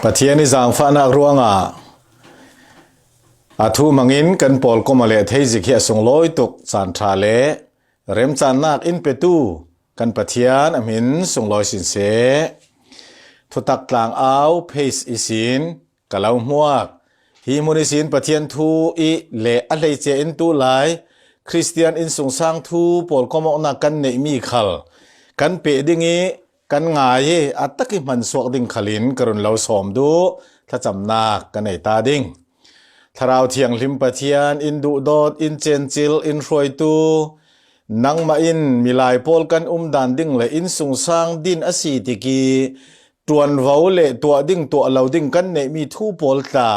ปะเทียนิจางฟ้านักร่วงอาทูมังอินกันปอลก็มาเลเทจิเขียส่งลอยตกสานทาเลเริ่มจานนักอินเปตูกันปะเทียนอมินส่งลอยสินเสทุตักกลางเอาเพสอิสินกะลาวมัวกฮีมุนิสินปะเทียนทูอีเลอะไรเจอินตูไลคริสเตียนอินส่งสร้างทูปอลก็มองนักกันเนมีขัลกันเปดิงี้กันง่ายอัตตะกิมันสวกดิ่งขลินกรุณเราสอมดูถ้าจำนักกันในตาดิ่งถ้าเราเทียงลิมปะเทียนอินดูดอดอินเจนจิลอินรวยตูนังมาอินมีลายพอลกันดันดิ่งเลยอินส่งสร้างดินอสีติกีตัววาวเลตัวดิ่งตัวเราดิ่งกันเนมีทูพอลตา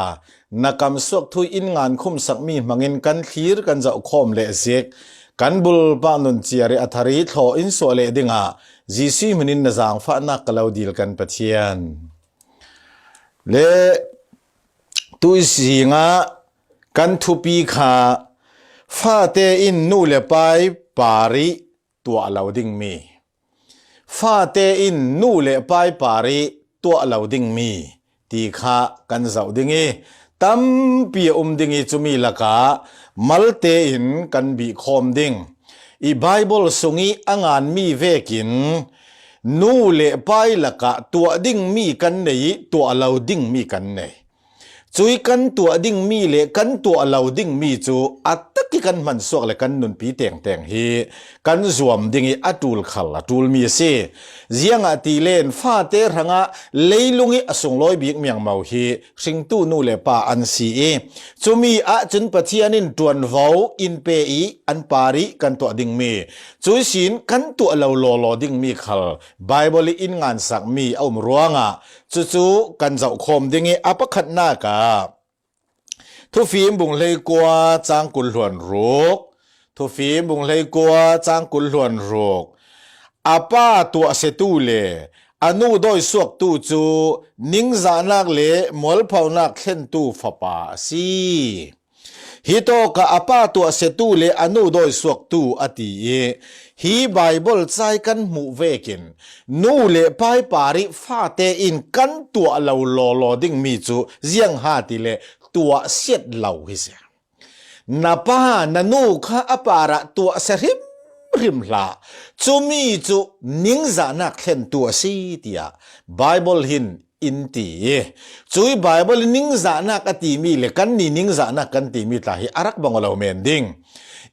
นักำสวกทุยอินงานคุมสักมีมังอินกันขีรกันจะคอมเลเซกกันบุลปานุนเจียริอัธริทออินสวเลดิ่งจีซีมันอินนาจางฟ้านักเราดีลกันปะเทียนเลตุยสิงะกันทุปีขาฟ้าเตอินนูเลไปปาริตัวเราดิ่งมีฟ้าเตอินนูเลไปปาริตัวเราดิ่งมีตีขากันเจ้าดิ่งตั้มปีดิ่งจุมีละกามัลเตอินกันบีคอมดิ่งอีไบเบิลสุงีอ่างมีเวกินนูเลไปละกะตัวดิ่งมีกันไหนตัวเราดิ่งมีกันไหนจุยกันตัวดิ่งมีเลกันตัวเราดิ่งมีจูอัตตะกิกันมันสวกเลกันนุนปีแต่งฮีกันสวมดิ่งอัตุลขัลตุลมีเสเจียงอตีเลนฟาเตรังะเลยลุงอส่งลอยบีกเมียงเมาฮีสิงตูนูเลปาอันซีจูมีจุนปะเทียนินตวนวาวอินเปอีอันปาริกันตัวดิ่งมีจุยสินกันตัวเราโลดิ่งมีขัลไบเบิลอินงานสักมีเอามรัวงะจู่กันเจ้าคมดิ่งอัปขัดนากาทุฟีมบุงเลยกัวจางกุลหลวนรูกทุฟีมบุงเลยกัวจางกุลหลวนรูกอาป้าตัวเสตูเลอนุโดยสวกตูจูนิงจานักเลมอลพาวนักเข็นตูฟปาซีฮิโตกะอาป้าตัวเสตูเลอนุโดยสวกตูอติเยฮีไบเบิลใจกันมูเวกินนูเลไปปาริฟาเตอินกันตัวเราโลดิ่งมีจูเจียงฮาติเลตัวเสียดเหล่าฮิเสนับานันูข้าอปาระตัวเสริมลาจูมีจูนิงจานักเห็นตัวสีเตียไบเบิลหินอินตีจุยไบเบิลนิงจานักอติมีเลกันนี่นิงจานักกันตีมีตาฮิอารักบังเราเมนดิง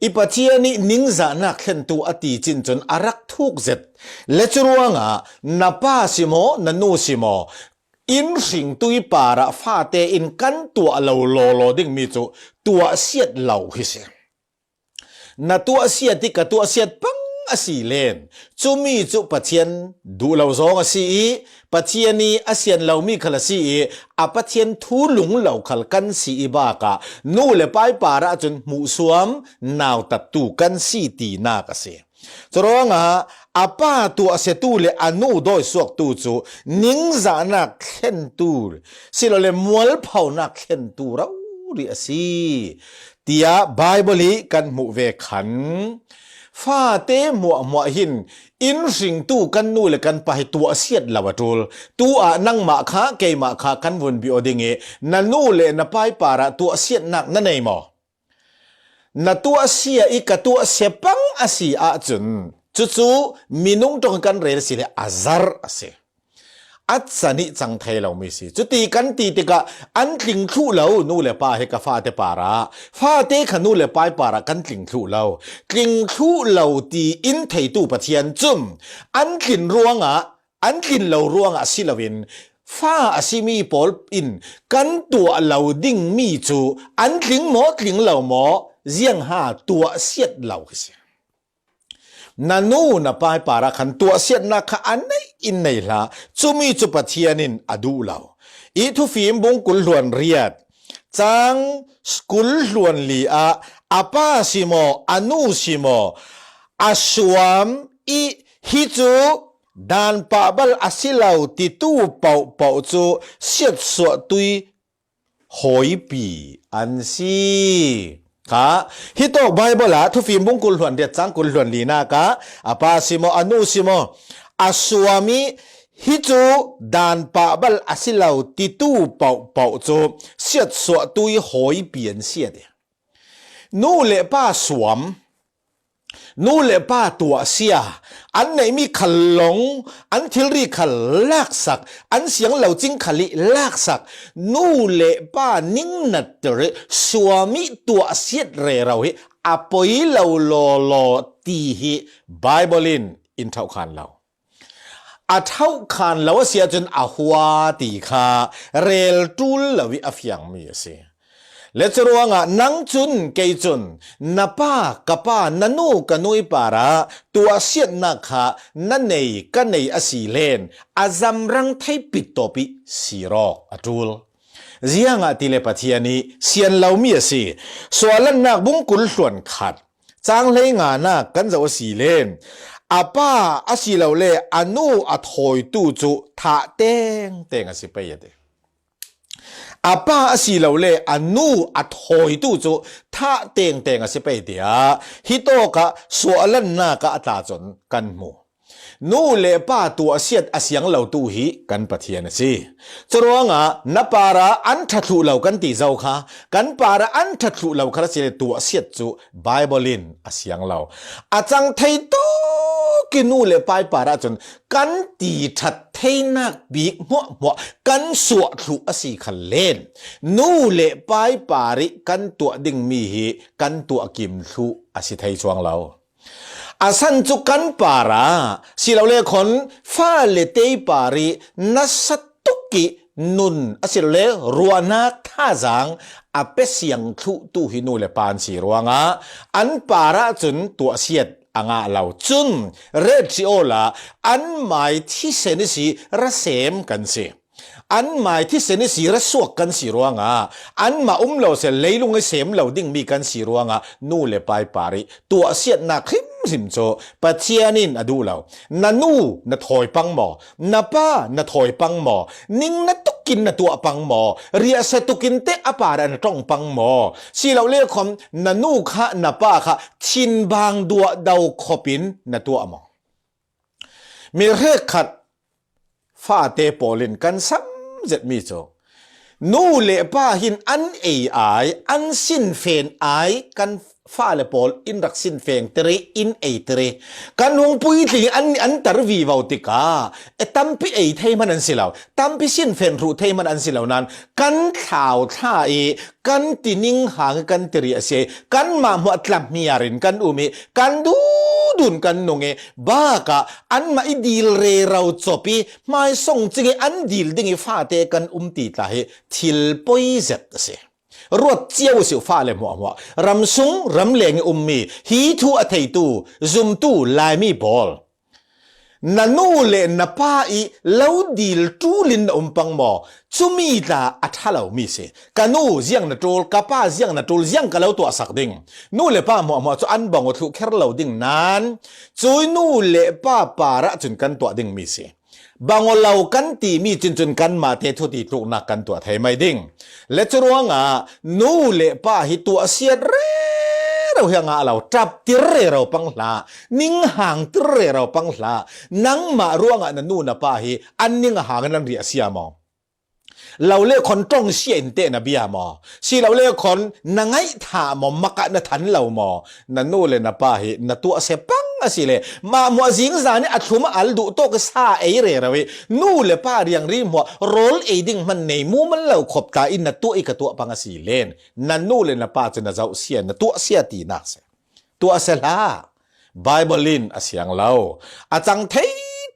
อีปัจจัยนี้นิงจานักเห็นตัวอติจินจนอารักทุกเจ็ดเลจรวงะนับาสิโมนันูสิโมอินสิงตุยปาระฟาเตอินกันตัวเราโลดิ่งมีจูตัวเสียดเหล่าฮิเซนัตัวเสียติกตัวเสียดปังอสีเลนจูมีจูปัจเจียนดูเราซองอสีปัจเจียนีอาเซียนเรามีขลสีอาปัจเจียนทูลุงเราขลกันสีบากานูเลไปปาระจนมุสวมนาวตัดตูกันสีตีนากเสจรวงอาป้าตัวเสตูเลอนุโดยสวกตูจูนิงจานักเข็นตูสิเราเลมวลเผานักเข็นตูเราดิอสีเตียไบเบิลีกันมุเวขันฟาเตมัวหินอินสิงตูกันนูเลกันไปตัวเสียดลาวตูลตัวนังมาขาเกยมาขากันวนบิโอดิงนันนูเลนไปปาระตัวเสียดนักนั่นเองมอนัตัวเสียอีกตัวเสปังอาศีอาจุนจู่มินุงตรงกันเรลสิเลอาซาร์อาเซอัศนิจังไทยเราไม่สิจุตีกันตีติกะอันติงทูเรานูเลปาเฮกฟาเตปาระฟาเตขนูเลปายปาระกันติงทูเราติงทูเราตีอินไทยตูปะเทียนจุมอันตินรวงอันตินเรารวงสิลวินฟ้าอาศิมีปอลอินกันตัวเราดิ่งมีจูอันติงหมอติงเราหมอเจียงหาตัวเสียดเราเสียนันูนับไปปาระขันตัวเสียดนักอันไหนอินไหนละจูมีจุปะเทียนินอดูเราอีทุฟิมบุงกุลหลวนเรียดจังสกุลหลวนลีอาป้าสิโมอนุสิโมอาสวมอีฮิจูดานปาบัลอาศิลาวติตูเป่าจูเสียดสวตุยหอยปีอันซีฮิโตไบเบิลทุฟิมบุงกุลหลวนเดียจังกุลหลวนลีนากะอาปาสิโมอนุสิโมอาสวามิ ฮิจูดานปะบัลอาศิลาวติตูเป่าจูเสียดสวตุยหอยเปลี่ยนเสียดนู่เละป้าสวมนู่เละป้าตัวเสียอันไหนมีขลงอันทิรีขลากสักอันเสียงเหล่าจิงขลิลากสักนู่เละป้านิ่งนัดเรสวมิตัวเสียดเรเราฮิอปอยเราโลตีฮิไบเบิลินอินเท่าขันเราอาเท่าขันเราเสียจนอาหัวตีขาเรลตูลลวิอฟยังมีเสียและจะรู้ว่านังจุนเกยจุนนับป้ากับป้านันูกันนุยปาระตัวเสียนักขานันเนยกันเนยอสีเลนอาจำรังไทยปิดตัวปิสีรอกอจูลเสียงติเลปทียนี้เสียนเรามีสิส่วนนักบุ้งกุลส่วนขัดจางเลยงานักกันจะอสีเลนอาป้าอสีเราเลอนูอัถอยตูจุท่าเต้งอสิไปยเดอาป้าอสีเราเลอนูอัถอยตูจุท่าเต้งอสิไปเดียฮิโตกะส่วนนักอัตาจนกันหมูนู่เล่ป้าตัวเสียดอาเสียงเหล่าตูฮีกันปะเทียนสิจรวงอ่ะนับปาระอันทัดลุเหล่ากันตีเจ้าค่ะกันปาระอันทัดลุเหล่าคราเสียตัวเสียดจูไบเบิลินอาเสียงเหล่าอาจังไทยโตกินู่เล่ป้ายปาระจนกันตีทัดไทยนักบีกมัวกันสวดลุอาศีขันเล่นนู่เล่ป้ายปาริกันตัวดิ่งมีฮีกันตัวกิมลุอาศีไทยช่วงเราอาสันจุกันปาระสิเราเล่คนฟ้าเลเตยปารินัสตุกินุนอาสิเราเล่รัวนักท่าจังอาเปเสียงทุตูหินูเลปานสีรัวงะอันปาระจุนตัวเสียดอ่างเหล่าจุนเรจิโอลาอันหมายที่เสนิสีระเสมกันสิอันหมายที่เสนิสีระสวกกันสีรัวงะอันมาเราเสเลยลุงไอเสมเราดิ่งมีกันสีรัวงะนู่เลปายปาริตัวเสียดนักสิมโจปัจเจียนินอดูเรานันูนถอยปังหมอนับป้านถอยปังหมอนิ่งนตุกินนตัวปังหมอเรียสตุกินเตอปาระนจ้องปังหมอสิเราเรียกคำนันูค่ะนับป้าค่ะชินบางดัวดาวขบินนตัวหมอมีเรื่องขัดฟ้าเตปอลินกันซ้ำเจ็ดมีโจนู่เล่ป้าหินอันเอไออันสินเฟนไอกันฟ้าเลปอลอินรักสินเฟงเตรอินเอเตรกันวงปุยติอันตรวีวาวติกาตั้มปีเอเทมันอันสิลาวตั้มปีสินเฟนรูเทมันอันสิลาวนั้นกันข่าวท่ากันตินิงหางกันเตรียเสกันมาหัวตลับมีอารินกันอุมิกันดุนกันนงบ้ากะอันมาอีดีลเรเราจบีไม่ส่งจิงอันดีลดิ่งฟ้าเตกันตีตาเฮทิลปอยเจ็ดเสรวดเจียวสิฟ้าเลยมัวรำซุงรำเลงมีฮีทูอัฐยตูซุมตูลายมีบอลนันูเลนป้าอีเลวดีลตูลินปังหมอจุมีตาอัฐเลวมีเสกันูเจียงนตูลกับป้าเจียงนตูลเจียงกับเลวตัวสักดิ่งนูเลป้ามัวจุอันบังวัตถุแค่เลวดิ่งนั้นจุยนูเลป้าปาระจุนกันตัวดิ่งมีเสบางวันเรากันตีมีจุนกันมาเททุติทุกนักกันตัวไทยไม่ดิ่งและจะรู้ว่านูเล่ป้าหิตัวเสียเรเราเฮียงเราจับติเรเราปังลานิ่งห่างติเรเราปังลานังมาร่วงนั่นนูนป้าหิอันนิ่งห่างนั่นเรียเสียมองเราเรียกคนจ้องเสียนเตนะบิยามอสิเราเรียกคนนังไงถามอมักนะทันเรามอนั่นนู่เลยนะป้าหินั่นตัวเสปังสิเลยมามัวสิงสานี่อัศมาอัลดูโตกซาเอเรเราเวนู่เลยป้าเรียงรีมัวโรลเอดิ้งมันในมูมันเราขบตาอินนั่นตัวอีกตัวปังสิเลนนั่นนู่เลยนะป้าจะน่าจะเสียนั่นตัวเสียตีนักเสตัวเสลาไบเบิลินอาเสียงเราอาจังเท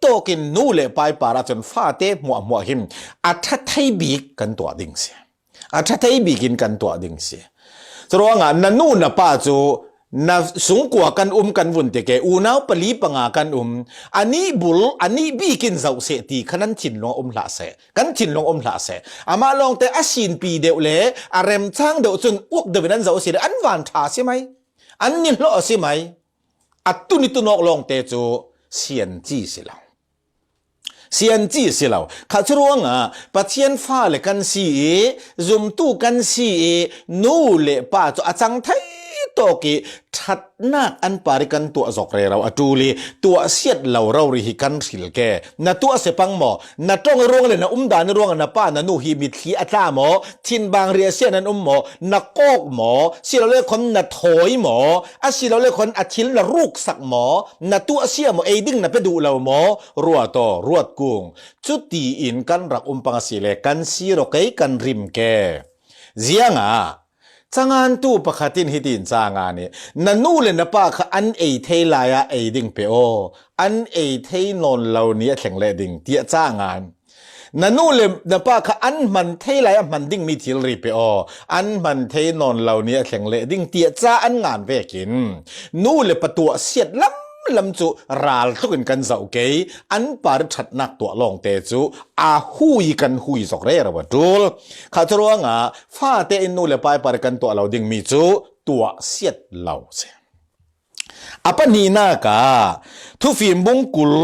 โตกินนู่เล่ไปปาราจนฟ้าเตมัวหิมอัฐไทยบีกันตัวดิ่งเสียอัฐไทยบีกินกันตัวดิ่งเสียจะรู้ว่านั่นนู่นป้าจูน่าสูงกว่ากันกันวุ่นเตะเกอูน่าปลีปังกันอันนี้บุลอันนี้บีกินเจ้าเสตีขนันชินลงหลาเสกันชินลงหลาเสอามาลองแต่อาชินปีเดียวเลยอารมช่างเดียวจนอ้วกเดินนั้นเจ้าเสอันวันท่าใช่ไหมอันนี้โลใช่ไหมอัตุนิตุนอกลองเตจูเสียนจีสิเราเสียนจีสิเราข้าจะรู้ว่าปัจเจียนฟ้าเลยกันสีจุมตู้กันสีนู่เลยป้าจะอาจังไทย โตกิชัดนักอันปาริกันตัวจอกเรเราอจูลีตัวเสียดเราริหิกันสิลแกนาตัวเสปังหมอนาจ้องร่วงเลยนะดานร่วงนะป้านานูฮิมิทีอัตาหมอทินบางเรียเสียนันหมอนักกหมอสิเราเรียกคนนาถอยหมออาสิเราเรียกคนอาทิลนะรูกสักหมอนาตัวเสียหมอเอดิ้งนะไปดูเราหมอรัวต่อรวดกุงจุดตีอินกันรักปังสิเลกันซีโรเกกันริมแกเจียงจังานตู้ประคัตินฮิดินจางานนี่นันนูเลนป้าค่ะอันเอเทลายาเอดิงเปโออันเอเทนนเหล่านี้แข่งเลดิงเตียจ้างานนันนูเลนป้าค่ะอันมันเทลายามันดิ่งมีทิลรีเปโออันมันเทนนเหล่านี้แข่งเลดิงเตียจ้าอันงานเวกินนูเลประตูเสียดลำจูราลทุกันเจ้าเกยอันปาร์ชัดนักตัวลองเตจูหุยกันหุยสกเรระวัดูลข้าจะรู้ว่าฟ้าเตอินนูเลไปปาร์กันตัวเราดิ่งมีจูตัวเสียดเราเสียapa ni naka tu film bungkul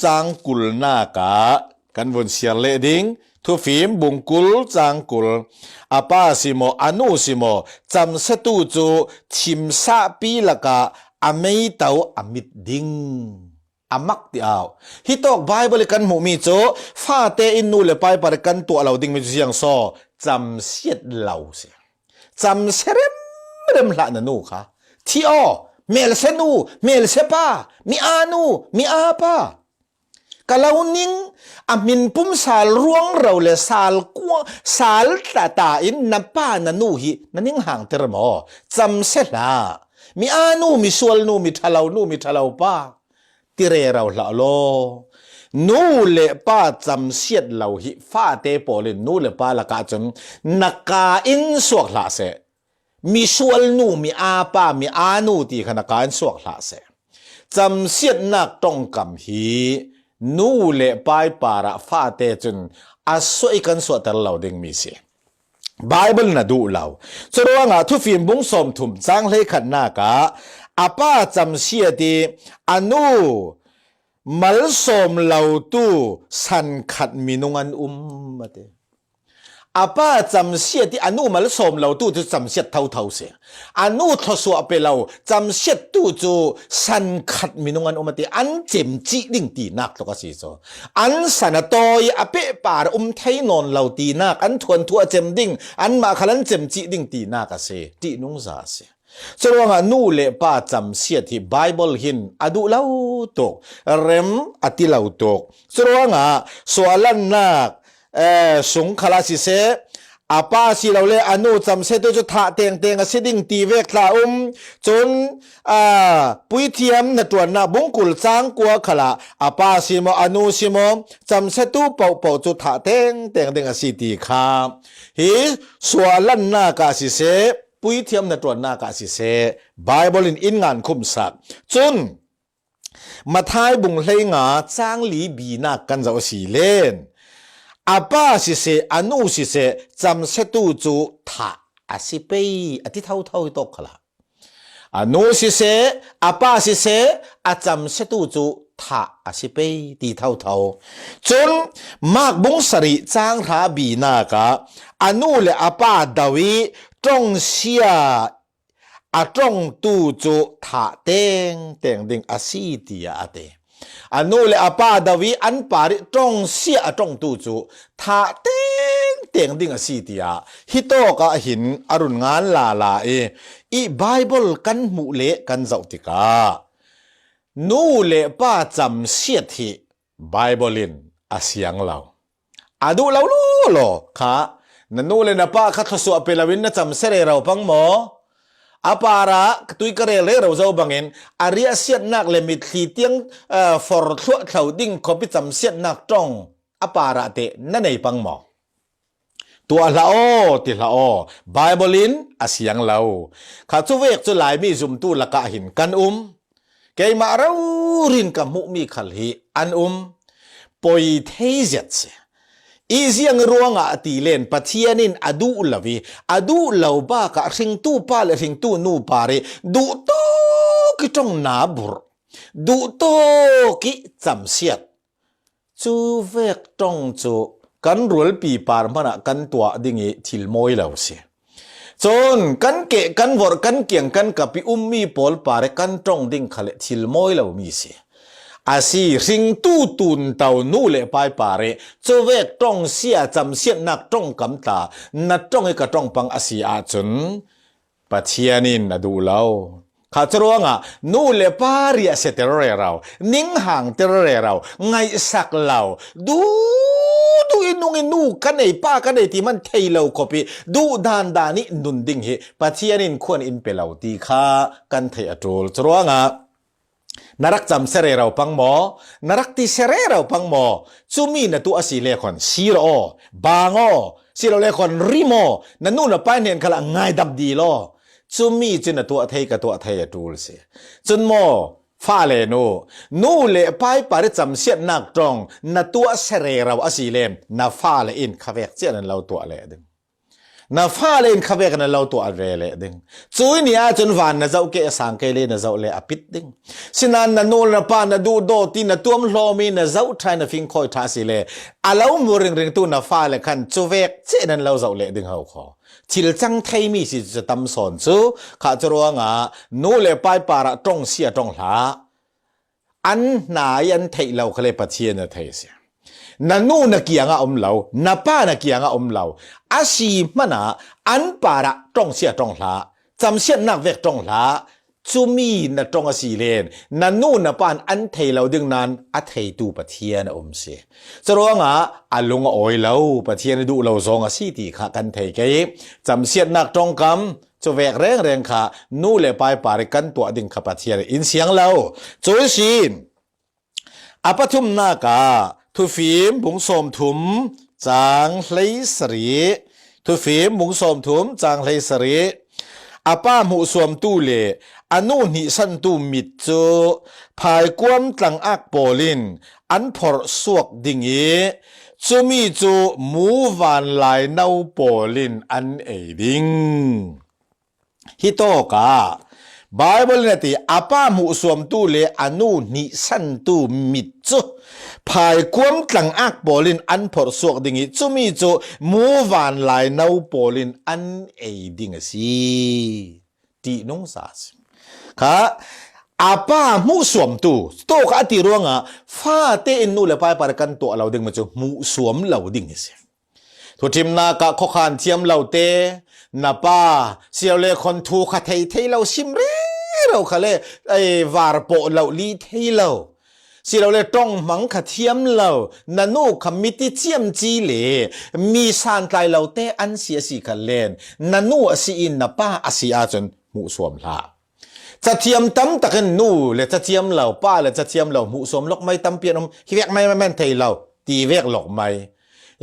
cangkul naka kan von siar le ding tu film bungkul cangkul apa simo anu simo jam setu ju chim sa pi laka amei tau amit ding amak ti aw hitok bible kan mu mi chu fa te in nu le pai par kan tu alo ding mi jiang so jam siet lau se jam serem rem la na nu kha thi o mel se nu mel se pa mi anu mi apa kalau ning amin pum sal ruang rau le sal kwa sal ta in napa na nu hi naning hang ter mo jam se la mi anu mi sual nu mi thalau pa tire rau la lo nu le pa jam siet lau hi fa te polin nu le pa la ka chum naka in suak la se mi sual nu mi apa mi anu ti khana ka in suak la se jam siet nak tong kam hi nu le pai para fa te chun asoi kan so tar lau ding mi se Bible na du lau choro nga thu film bung som thum chang le khat na ka apa cham sia ti anu mal som lau tu san khat minungan mate apa cham sia ti anu mal som lau tu tu cham sia thau se anu thosu ape lau cham sia tu chu san khat minungan mate an chem chi ding ti nak to ka si so an sanatoi ape par thai non lau ti nak an thon thua chem ding an ma khalan chem chi ding ti nak ka se ti nung za se chorwa nu le pa cham sia thi bible hin adu lau to rem ati lau to chorwa soalan nak sung khala si se apa si lo le anu cham se to chu tha teng siding ti vek tla chun pui thiam na tuan na bungkul chang kwa khala apa si mo anu si mo cham se tu pau chu tha teng a si ti kha hi swalan na ka si se pui thiam na tuan na ka si se bible in ngan khum sak chun mathai bung hlei nga chang li bi na kan zo si len apa si se anu si se jam se tu chu tha asipe ati thau to khala anu si se apa si se a jam se tu chu tha asipe ti thau chun mak bung sari chang tha bi na ka anu le apa dawi tong sia a tong tu chu tha teng ding asi ti ate anu le apa dawi an pari tong sia tong tu chu tha teng ding asi tia hito ka hin arun ngan la i bible kan mu le kan zau tika nu le pa cham sia thi bible in asiang lau adu lau lo kha nanu le na pa kha thosu apelawin na cham sere rau pang mo apara tui kare le ro zo bangin aria siat nak le mit thi tiang for thua thau ding khopi cham siat nak tong apara te na nei pang mo tua lao ti lao bible in asiang lau kha chu vek chu lai mi zum tu laka hin kan ke ma rau rin ka mu mi khal hi an poi theizet se iziang ruanga ati len pathianin adu lawi adu lauba ka ring tu pa le ring tu nu pare du to ki tong na bur du to ki cham siat chu vek tong chu kan rul pi par mana kan tua dingi thil moi lo se จนกันเกะกันวอร์กันเกียงกันกับปีมีปอลปาเรกันตรงดิ่งขะเลทิลมอยเรามีเสียอาศีริงตู้ตุนเต่านู่เลไปปาเรเจเวกตรงเสียจำเสียนักตรงกำตานัดตรงให้กระตรงปังอาศีอาจนปะเทียนินนะดูเราข้าจะรู้ว่านู่เลปาเรียเสตเรเรานิ่งห่างเตเรเราไงสักเราดูอินูกันไอป้ากันไอที่มันเทเราคบีดูดานดานินุนดิ่งเหปะเทียนินควรอินเปล่าตีข้ากันเทอจูลจะรู้ว่านารักจำเสร็จเราปังหมอนารักที่เสร็จเราปังหมอซูมีนตัวสิเลคอนซีโรบางอสิโรเลคอนริโมนั่นนู่นไปเนี่ยขลังง่ายดับดีล้อซูมีจินตัวไทยกับตัวไทยตูลเสียจนโมฟ้าเลนูเลไปปาริจำเสียนักตรงนั่นตัวเสร็จเราอสิเลมน่าฟ้าเลอินคาเวกเจนันเราตัวเลดึงน่าฟ้าเลอินคาเวกนันเราตัวอะไรเลดึงจุยนี่อาจนวันน่าจะโอเคสังเกตเลยน่าจะเลอปิดดึงสินันนั่นนู่นน่ะป้าน่าดูโดตีน่าตัวมโลมีน่าจะอุทัยน่าฟิงคอยท้าสิเลอาเราโมเริงตัวน่าฟ้าเลคันจูเวกเจนันเราจะเลดึงเขาขอทิลจังไทยมีสิจะตำสอนซูข้าจะรู้ว่านู่นเลไปปาระตรงเสียตรงหลาอันนายันไทยเราเขาเลยปะเทียนไทยเสียนั่นนู่นนักเกียงอมเหลานับป้านักเกียงอมเหลาอาชีมันอันปาระตรงเสียตรงหลาจำเสียนักเวกตรงหลาจูมีนัตรงอาศีเลนนั่นนู่นนับป้าอันไทยเราดึงนั้นอัไทยตูปะเทียนอมเสียจะรู้ว่าอันลงอ้อยเราปะเทียนดูเราซองอาศีตีขากันไทยเกยจำเสียนักตรงคำจะแวกแรงค่ะนู่นเลยไปปาริกันตัวดึงขับปะเทียนอินเสียงเราจุยชินอาปทุมนากาทุฟิมบุงสมทุมจางเลยสรีทุฟิมบุงสมทุมจางเลยสรีอาป้าหมูสวมตู้เลอนุนิสันตูมิดโจภายกวมตลังอักโปลินอันพอร์สวกดิ่งเอจูมีโจมูวันลายนาโปลินอันเอดิงฮิโตกาไบเบิลเนี่ยที่อาป้าหมูสวมตู้เลอนุนิสันตูมิดโจภายความตลังอักโปลินอันพอร์สวกดิ่งจุมีโจมูวันลายนาโปลินอันเอดิ่งสิตีนงสาสค่ะอาป้าหมูสวมตู้โตกาตีร่วงฟ้าเตอินนูเลไปปาร์กันตัวเราดิ่งมาโจหมูสวมเราดิ่งสิทุกทีมนากะข้อขานเทียมเราเตนับป้าเสียวเลคนทูขัดเทเราชิมเร่เราเขาเลยไอ้วาร์โปเราลีเทเราสิเราเลยต้องมังขัดเทียมเรานันูขมิติเทียมจีเลมีสานไกเราเตอันเสียสีกันเล่นนันูอสีอินนับป้าอสีอาจนมุสวมละจะเทียมตั้มตะกันนูเลยจะเทียมเราป้าเลยจะเทียมเรามุสวมลกไม่ตั้มเปียนมฮิเวกไม่แม่นเทเราตีเวกหลอกไม่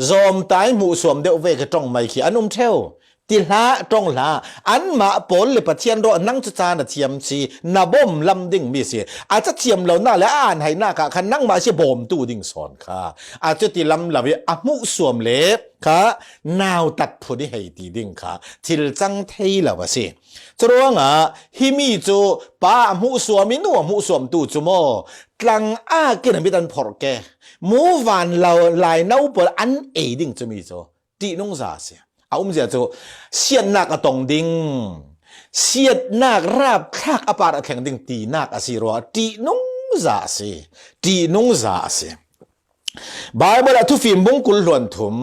จอมตายมุสวมเดวเวกจ้องไม่ขี้อันนุ่มเทวติลาตรงลาอันมาปนเลยปะเทียนรอนั่งจุจานเทียมชีนาบ่มลำดิ่งมีเสียอาจจะเทียมเราหน้าและอ่านให้หน้าค่ะคันนั่งมาเสียบ่มตู้ดิ่งสอนค่ะอาจจะติลำลำอามุสวมเล็บค่ะนาวตัดผู้ที่ให้ตีดิ่งค่ะทิลจังเทยแล้ววะสิจะรู้ว่าฮิมีจูป้ามุสวมินัวมุสวมตู้จูโมกลางอากินมิตันพอร์แกมูวันเราลายนาปอันเอดิ่งจะมีจูตีนุ่งซาเสียเอาไม่ใช่จูเสียนักตรงดิ่งเสียนักราบคากอปาร์แข่งดิ่งตีนักอาศิรัวตีนุ่งซาเสียตีนุ่งซาเสียบายบลทุฟิมบุงกุลหลวนถุม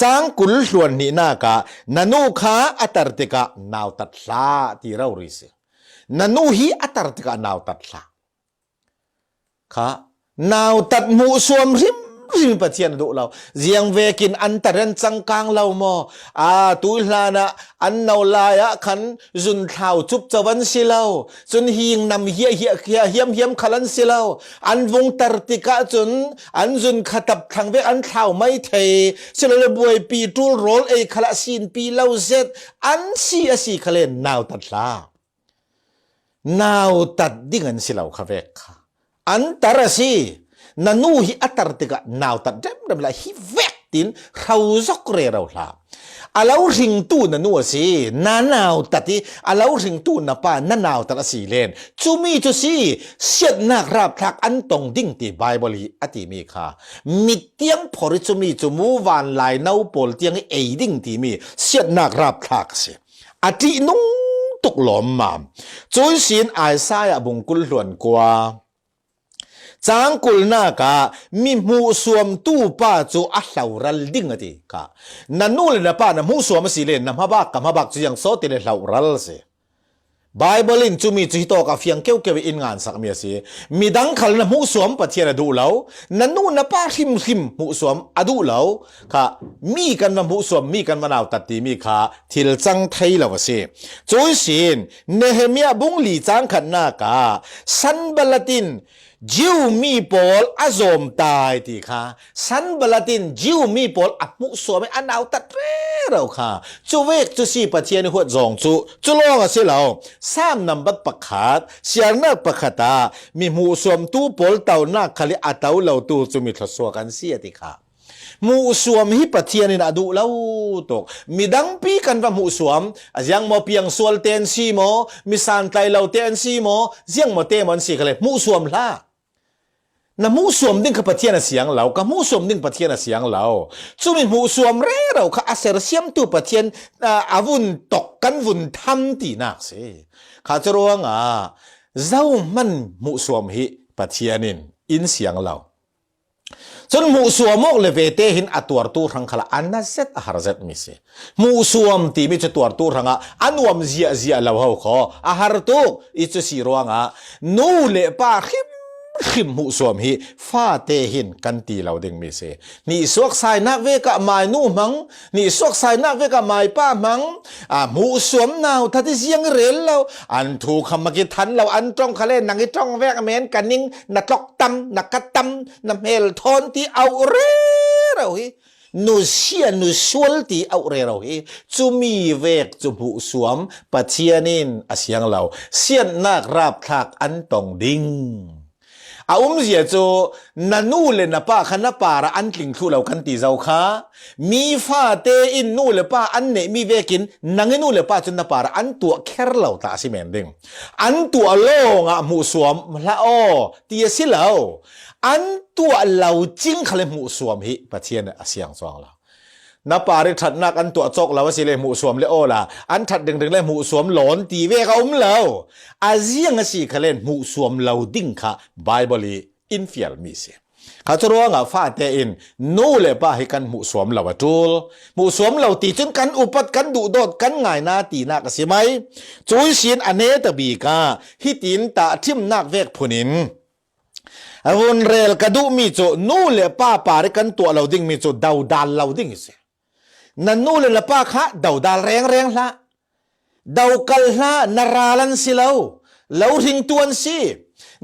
จางกุลหลวนนี่นากะนันูขาอัตรติกะนาวตัดลาที่เราริสนันูฮีอัตรติกะนาวตัดลาค่ะนาวตัดมูสวมริมปะเทียนดูเราเจียงเวกินอันตรันจังกังเราโมตุลานะอันนาลายะขันจุนเท้าจุบจวันสิเราจนหิงนำเฮียขลันสิเราอันวงตรติกะจนอันจุนขตับทางเวอันเท้าไม่เทสิเราเลยบวยปีตูโรลขลัสินปีเราเซตอันสีขเลนนาวตัดลานาวตัดดิ่งอันสิเราขเวกอันตรสีนันูฮิอัตรติกะนาวตัดเด็มละฮิเวกตินเขาซอกเรเราละอาเลาริงตูนันูสินาวตัดที่อาเลาริงตูนับป้านาวตัดสีเลนจูมีจูซีเสียดนักราบทักอันตรงดิ่งที่ไบเบิลอติมีค่ะมิเตียงพอริจูมีจูมูวันลายนาวโปลเตียงเอดิ่งที่มีเสียดนักราบทักสิ อธินุ่งตุกหลอมมาจอยสินไอซายบุงกุลหลวนกว่าจางกุลนากามีมูสวมตู้ป้าจูอัลลาวรัลดิ้งอดีกานันนูเลนะป้านะมูสวมสิเลนนะมาบักกับมาบักจูยังโซติเลลาวรัลเซไบเบิลินจูมีจูฮิโตกับฟียงเกี่ยวเกี่ยวอินงานสักเมียสิมีดังขัลนะมูสวมปะเทียนดูเหลานันนูนะป้าหิมมูสวมอดูเหลาค่ะมีกันมามูสวมมีกันมานาวตัดตีมีค่ะทิลจังไทยเหลาสิจูสินเนเฮเมียบุงลีจางขันนากาสันบลตินจิวมีปอลอาโจมตายทีค่ะสันบลาตินจิวมีปอลอับมุสวมอันเอาตัดเเราค่ะจูเวกจูสีปะเทียนหัวจงจูลองสิเราสามนำบัดประคัดเสียงนักประคัตามีมุสวมตู้ปอลเต่านักขลิอาเต่าเหล่าตู้จูมีทศวกันเสียทีค่ะมูสวมฮิปะเทียนินอดูเล่าตกมีดังปีกันว่ามูสวมยังมอเพียงสวลเตนซีโมมีสานไตเหล่าเตนซีโมยังมอเตมันสีกันเลยมูสวมละนะมูสวมดิ้งกับปะเทียนเสียงเรากับมูสวมดิ้งปะเทียนเสียงเราจุมีมูสวมเร่เราค่ะอาเซรเซียมตัวปะเทียนอาวุนตกกันวุนทำตีนักสิข้าจะรู้ว่าเจ้ามันมูสวมฮิปะเทียนินอินเสียงเราจนมูสวมกเลเวเตหินอตัวตัวรังขละอันนั้นเซตอาหารเซตมิเสมูสวมตีมิจตัวตัวรังอันวมเจียเราเขาขออาหารตัวอิจสีรวงนูเลปาขิมมูสวมฮิฟาเตหินกันตีเราดึงมิเสนี่สวกไซนักเวกะไม้นูมังนี่สวกไซนักเวกะไม้ป้ามังมูสวมนาวทัดที่เสียงเรลเราอันถูกคำมากิทันเราอันจ้องคะเล่นนังจ้องแวกเมนกันนิ่งนักตอกตำนักกัดตำนักเฮลทอนที่เอาเรเราฮินูเชียนูสวลที่เอาเรเราฮิจูมีเวกจูมูสวมปะเทียนินอาเสียงเราเสียนนักราบทักอันตองดิ่งเสียจูนันนูเลนป้าขันป้าระอันลิงทูเราคันตีเจ้าข้ามีฟ้าเตอินนูเลป้าอันเนมีเวกินนังนูเลป้าจนนป้าระอันตัวแคร์เราตาสิเมนดิงอันตัวโลงมูสวมละโอตีสิเราอันตัวเราจริงขเลมูสวมฮิปะเทียนเสียงสองเรานับปาริทัดนักอันตัวจกเราว่าสิเลมูสวมเลโอละอันทัดดึงเลยมูสวมหลอนตีเวกเอาเราอาเซียงสิขเลนมูสวมเราดิ้งค่ะไบเบิลีอินฟิลมิเสเขาจะรู้ว่าฟาเตอินนู่เลป้าให้กันมูสวมเราจูลมูสวมเราตีจนกันอุปัดกันดุโดดกันง่ายนาตีนักสิไหมจุยสินอเนตบีกาฮิตินตาทิมนักเวกพุนินวนเรลกระดูมีโจนู่เลป้าปาริกันตัวเราดิ้งมีโจดาวดันเราดิ้งเสนันนู่เลป้าคะดาวดาแรงละดาวกัลละนาราลันสิเราหิงตวนสิ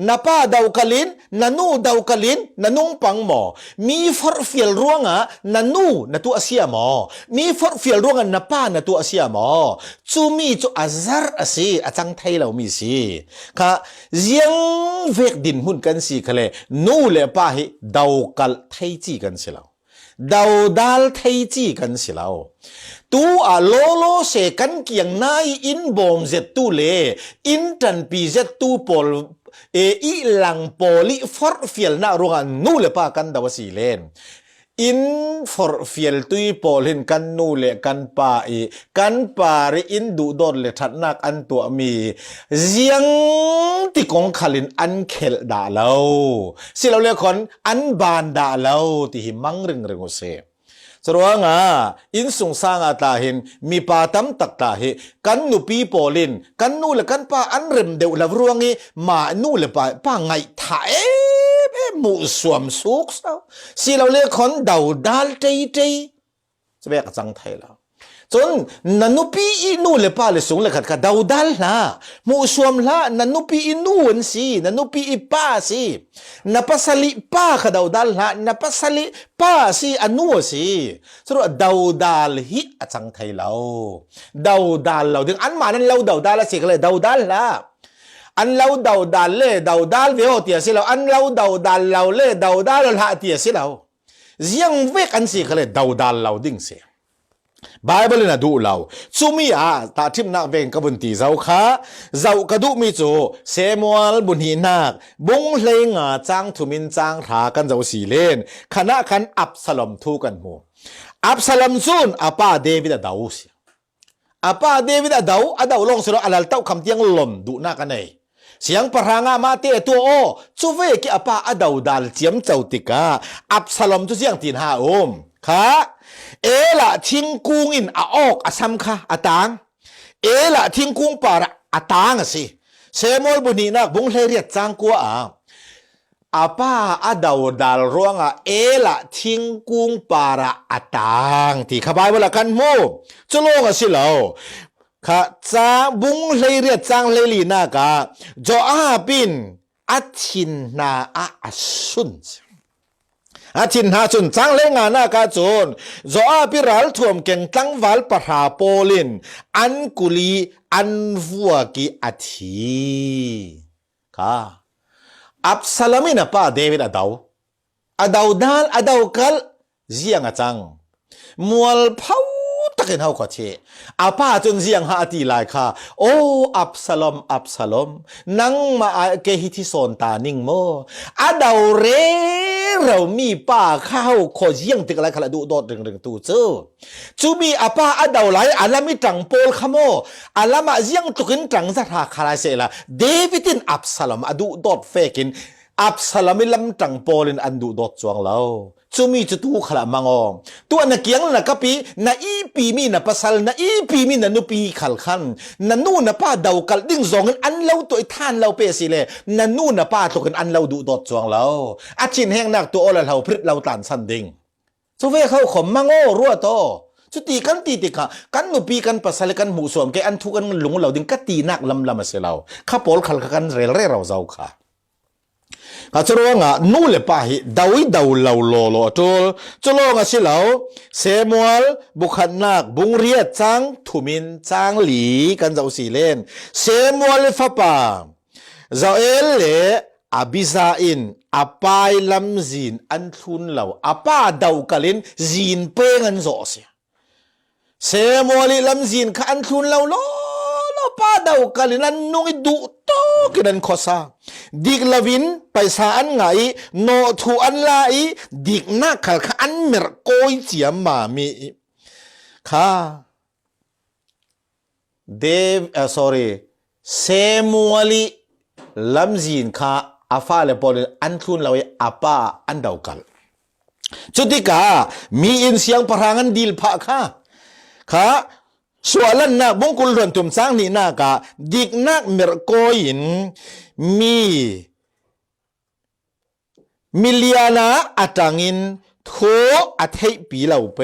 นับป้าดาวกัลินนันนู่ดาวกัลินนันนุ่งปังหมอมีฟอร์ฟิลร่วงนันนู่นัตัวอาเซียหมอมีฟอร์ฟิลร่วงนับป้านัตัวอาเซียหมอจูมีจูอาซาร์อาซีอาจังไทยเรามีสิค่ะยังเวกดินหุ่นกันสิคะเลยนู่เลป้าให้ดาวกัลไทยจีกันสิเราดาวดัลไทยจีกันสิเราตัวโลโลเสกันเกียงนายอินบอมเจตุเลอินทันปีเจตุปอลอีหลังปอลิฟอร์ฟิลน่ารู้กันนู่เลป้ากันดาวสีเลนอินฟอร์ฟิลตุยปอลินกันนู่เลกันป้ากันป้ารีอินดูดอนเลทัดนักอันตัวมียังที่กองขลินอันเคลด่าเราสิเราเรียกคนอันบานด่าเราที่หิมังเริงเสสรวงอินสุงสางตาหินมีปาตัมตักตาหิกันนูปีปอลินกันนูเลกันป้าอันเริมเดวลาวรวงมานูเลป้าไงถ่ายมูสวมสุกเศร้าสิเราเรียกคนดาวดัลใจจะเรียกจังไทยแล้วจนนันนุปีอินูเลป้าเลสูงเลยขัดกับดาวดัลละมูสวมละนันนุปีอินูนสินันนุปีอิป้าสินับภาษาลิป้ากับดาวดัลละนับภาษาลิป้าสิอนูสิสรุปดาวดัลฮิจังไทยเราดาวดัลเราถึงอันมานั้นเราดาวดัลละสิก็เลยดาวดัลละอันเราดาวดัลเล่ดาวดัลเวโอเตียสิเราอันเราดาวดัลเราเล่ดาวดัลละเตียสิเรายังเวกันสิก็เลยดาวดัลเราดิ้งเสียไบเบิลน่ะดูเราซูมีตาทิมนักเวงกับบุญตีเจ้าข้าเจ้ากระดูมีจูเซมัวลบุญหีนักบงเลงจางทุมินจางหากันเจ้าสีเลนคณะคันอับสลอมทูกันหมู่อับสลอมซูนอาป้าเดวิดดาวสิ อาป้าเดวิดอดาวลงสิเราอัลลเต้าคำเตียงลมดูหน้ากันเองเสียงปะรางามาเตะตัวโอจูเวกิอาป้าอดาวดัลเจียมเจ้าติกาอับสลอมตุเสียงตีนหาค่ะเอละทิ้งกุ้งอินอาออกอาซัมค่ะอาตังเอละทิ้งกุ้งปาระอาตังสิเซมอลบุนีนักบุงเลเรียดจังกัวอาป้าอดาวดัลร้องเอละทิ้งกุ้งปาระอาตังที่ขบายเวลากันโมจะลงสิเราข้าจ้าบุงเลยเรียกจ้างเลยลีนากาจออาบินอัชินนาอาสุนอัชินนาสุนจ้างเลยงานากาจนจออาบิรัลถ่วมเก่งตั้งวัลปะหาโปลินอันกุลีอันฟัวกีอัทีค่ะอับซาลามินป้าเดวิดอดาวดัลอดาวกัลเจียงจังมัวลพาวตักเห็นเขาขอเชอาป้าจนเสียงหาตีลายค่ะโอ้อับซาลอมนังมาเกฮิทิโซนตานิ่งโมอาดาวเรเรามีป้าข้าวขอเสียงติกอะไรขละดูโดดดึงตูเจอจูมีอาป้าอาดาวไหลอาลามิจังโปลขโมอาลามาเสียงตุกินจังสถาคาราเซลาเดวิดินอับซาลอมอดูโดดเฟกินอับซาลามิลำจังโปลินอันดูโดดจวงเราจูมีจะตู้ขละมังอตัวนักเกียงนักปีนัอีปีมีนับภาษานัอีปีมีนันุปีขัลขันนันนู่นนับป้าดาวกัลดิ้งซองอันเล่าตัวท่านเล่าเปสิเลนันนู่นนับป้าตัวกันอันเล่าดูดดจวงเราอาชินแห่งนักตัวอะไรเราพริดเราตันสันดิงจูเวเขาขมมังอรัวโตจุตีกันตีติกะกันนุปีกันภาษากันหมู่สวมแกอันทุกันหลงเราดิ้งกัตีนักลำมาเสียเราข้าปอลขัลกันเร่เราเจ้าค่ะข้าจะร้องนู่นเลยป่ะฮิดาวเหล่าโลโลจะร้องสิเหล่าเซมัวลบุคันนักบุงเรียจังทุมินจังหลีกันเจ้าสีเล่นเซมัวลฟ้าป่าเจ้าเอลเล่อาบิซาอินอาปายลำจีนอันทุนเหล่าอาป้าดาวกลินจีนเป้งันโจเสียเซมัวลลำจีนขันทุนเหล่าโลป้าดาวกลินันนุ่งดุโตกินันข้อซาดิกลาวินไปสาอันไงโนทูอันไลดิกนักขัลอันเมรโกยเจียมมามีค่ะsorry เซมัวลีลำจีนค่ะอาฟ้าเลปอลอันทุนเราอาป้าอันดาวกัลจุดที่กามีอินเสียงพรังันดิลพะค่ะส่วนนั้นนะบุงกุลรอนตุมสร้างนี่นากาดิกนักเมรโกยินมีมิเลียนาอัตังินทัวอัฐิปีเหล่าไป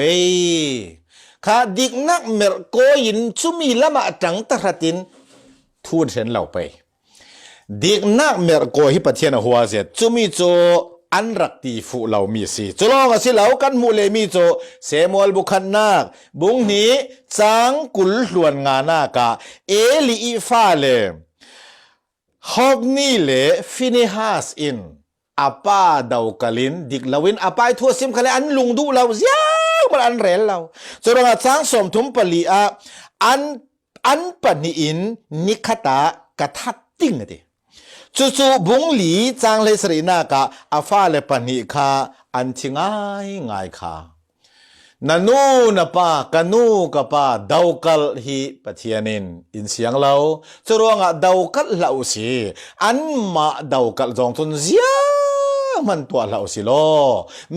ข้าดิกนักเมรโกยินชุมีละมาจังตระตินทูนเซนเหล่าไปดิกนักเมรโกฮิปเทียนหัวเสียชุมีโจอันรักตีฟูเหล่ามีสิจะลองสิเหล่ากันมูเลมีโจเซมอลบุคันนักบุงนี้จังกุลหลวนงานากาเอลีอีฟาเลฮอบนี่เลฟินิฮัสอินอาป้าดาวกลินดิกลาวินอาป้าทั่วซิมคาเลอันลุงดูเราเสียมันอันเรลเราจะลองจังสมทุมปลีอันปนิอินนิคตากะทัดติ้งดิจู่ๆบุงหลีจางเลสรีนากะอาฟ้าเลปนิคาอันชิงง่ายค่ะนันูนป้ากันูกับป้าดาวกัลฮีปะเทียนินอินเสียงเราจะร้องดาวกัลเหล่าสิอันมาดาวกัลจงทุนเสียมันตัวเหล่าสิโล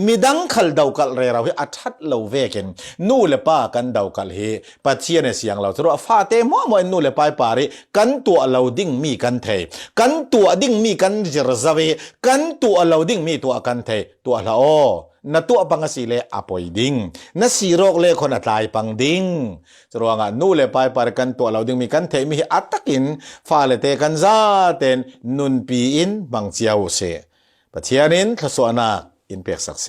มีดังขัลดาวกัลเรเราให้อัดเหล่าเวกินนู่เลป้ากันดาวกัลฮีปะเทียนเสียงเราจะร้องฟาเตมอมวยนู่เลป้าปาริกันตัวเหล่าดิ้งมีกันเทกันตัวดิ้งมีกันเจรซาเวกันตัวเหล่าดิ้งมีตัวกันเทตัวเหล่านัตัวปังสิเลอปอยดิงนัสีโรกเลคนตายปังดิงจรวงนู่เลไปปาร์กันตัวเราดิงมีกันเทมีอัตตะกินฟาเลเตกันซาเตนนุนปีอินบังเจียวเสปะเทียนินทศวนาอินเปียกสักเส